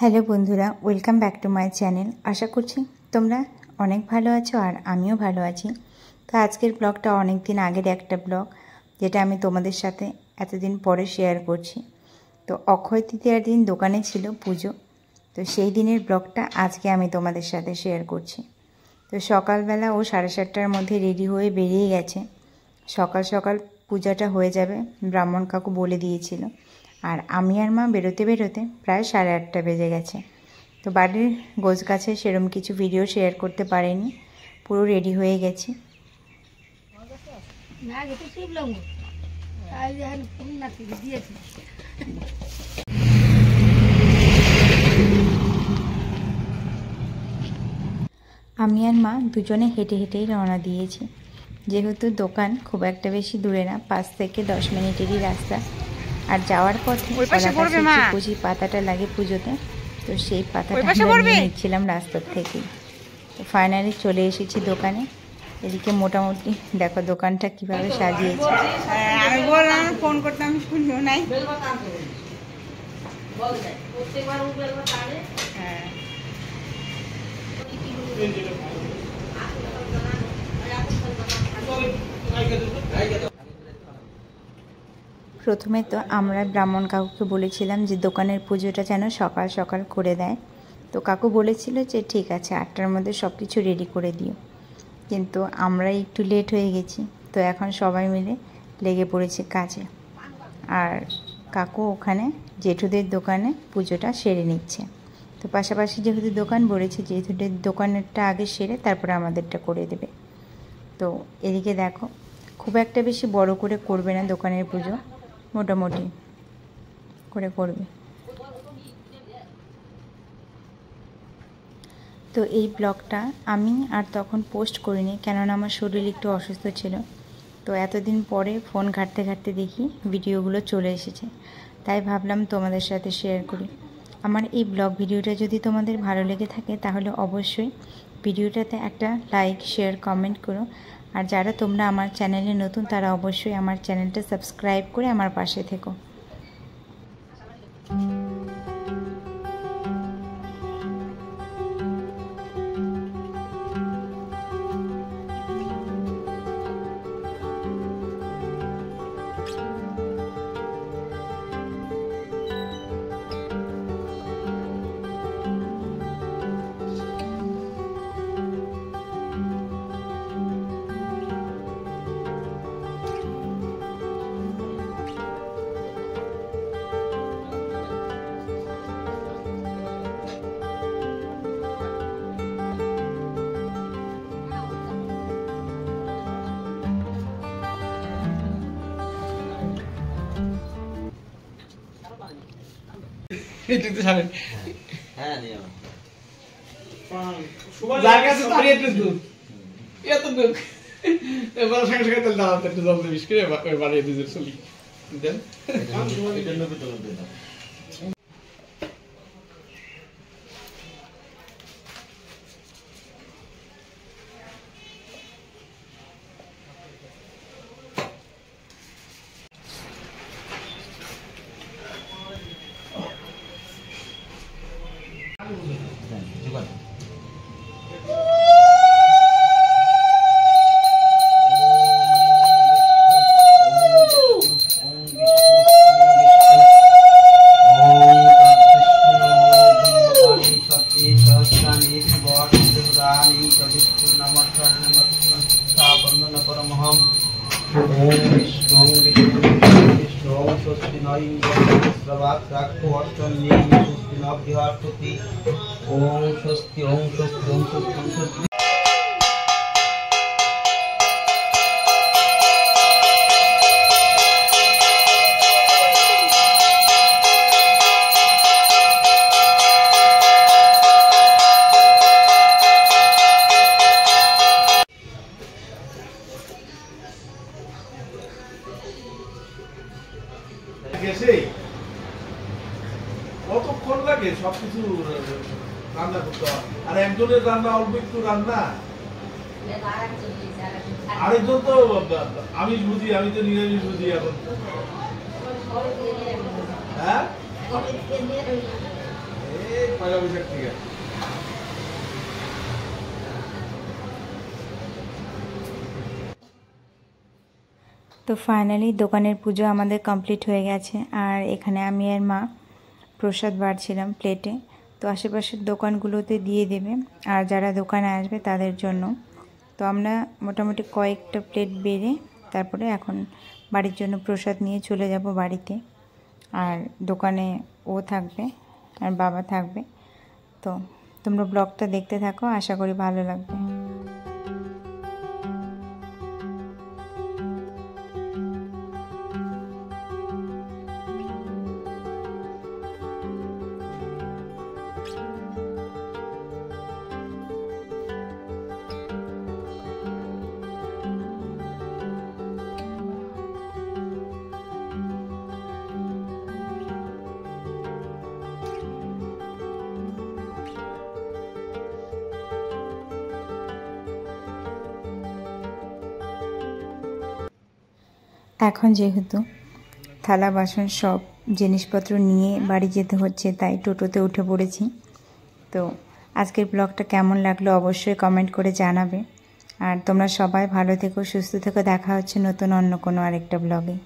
Hello বন্ধুরা, welcome back to my channel. আশা করছি তোমরা অনেক ভালো আছো আর আমিও ভালো আছি। তো আজকের ব্লগটা অনেক দিন আগের একটা ব্লগ, যেটা আমি তোমাদের সাথে এতদিন পরে শেয়ার করছি। তো অক্ষয় তৃতীয়ার দিন দোকানে ছিল পুজো, তো সেই দিনের ব্লগটা আজকে আমি তোমাদের সাথে শেয়ার করছি। তো সকালবেলা ও 7:30টার মধ্যে রেডি হয়ে বেরিয়ে গেছে। সকাল সকাল পূজাটা হয়ে যাবে ব্রাহ্মণ কাকু বলে দিয়েছিল। আর আমি আর মা বেরোতে বেরোতে প্রায় 8:30 বেজে গেছে। তো বাড়ির গোছগাছে সেরকম কিছু ভিডিও শেয়ার করতে পারিনি, পুরো রেডি হয়ে গেছি। আমি আর মা দুজনে হেঁটে হেঁটেই রওনা দিয়েছি, যেহেতু দোকান খুব একটা বেশি দূরে না, 5 থেকে 10 মিনিটেরই রাস্তা। আর যাওয়ার পথে কচি পাতাটা লাগে পুজোতে, তো সেই পাতাটা নিয়ে নিচ্ছিলাম রাস্তার থেকেই। তো ফাইনালি চলে এসেছি দোকানে। এদিকে মোটামুটি দেখো দোকানটা কিভাবে সাজিয়েছে। আমি বললাম ফোন করতে, আমি শুনবো নাই। প্রথমে তো আমরা ব্রাহ্মণ কাকুকে বলেছিলাম যে দোকানের পুজোটা যেন সকাল সকাল করে দেয়। তো কাকু বলেছিল যে ঠিক আছে, 8টার মধ্যে সব কিছু রেডি করে দিও। কিন্তু আমরা একটু লেট হয়ে গেছি, তো এখন সবাই মিলে লেগে পড়েছে কাজে। আর কাকু ওখানে জেঠুদের দোকানে পুজোটা সেরে নিচ্ছে। তো পাশাপাশি যেহেতু দোকান পড়েছে, জেঠুদের দোকানেরটা আগে সেরে তারপরে আমাদেরটা করে দেবে। তো এদিকে দেখো, খুব একটা বেশি বড় করে করবে না দোকানের পুজো, মোটামুটি করে করবে। তো এই ব্লগটা আমি আর তখন পোস্ট করিনি, কেননা আমার শরীর একটু অসুস্থ ছিল। তো এতদিন পরে ফোন ঘাঁটতে ঘাঁটতে দেখি ভিডিওগুলো চলে এসেছে, তাই ভাবলাম তোমাদের সাথে শেয়ার করি। আমার এই ব্লগ ভিডিওটা যদি তোমাদের ভালো লেগে থাকে তাহলে অবশ্যই ভিডিওটাতে একটা লাইক, শেয়ার, কমেন্ট করো। আর যারা তোমরা আমার চ্যানেলে নতুন তারা অবশ্যই আমার চ্যানেলটা সাবস্ক্রাইব করে আমার পাশে থেকো। কতক্ষণ লাগে সবকিছু রান্না করতে হয়, আর একজনের রান্না অল্প একটু রান্না, আরেকজন তো আমিষ বুঝি, আমি তো নিরামিষ বুঝি এখন। হ্যাঁ পয়লা বৈশাখ থেকে। তো ফাইনালি দোকানের পুজো আমাদের কমপ্লিট হয়ে গেছে। আর এখানে আমি আর মা প্রসাদ বাড়ছিলাম প্লেটে। তো আশেপাশের দোকানগুলোতে দিয়ে দেবে, আর যারা দোকানে আসবে তাদের জন্য। তো আমরা মোটামুটি কয়েকটা প্লেট বেড়ে তারপরে এখন বাড়ির জন্য প্রসাদ নিয়ে চলে যাব বাড়িতে। আর দোকানে ও থাকবে আর বাবা থাকবে। তো তোমরা ব্লগটা দেখতে থাকো, আশা করি ভালো লাগবে। এখন যেহেতু থালা বাসন সব জিনিসপত্র নিয়ে বাড়ি যেতে হচ্ছে, তাই টোটোতে উঠে পড়েছি। তো আজকের ব্লগটা কেমন লাগলো অবশ্যই কমেন্ট করে জানাবে। আর তোমরা সবাই ভালো থেকো, সুস্থ থেকো। দেখা হচ্ছে নতুন অন্য কোনো আরেকটা ব্লগে।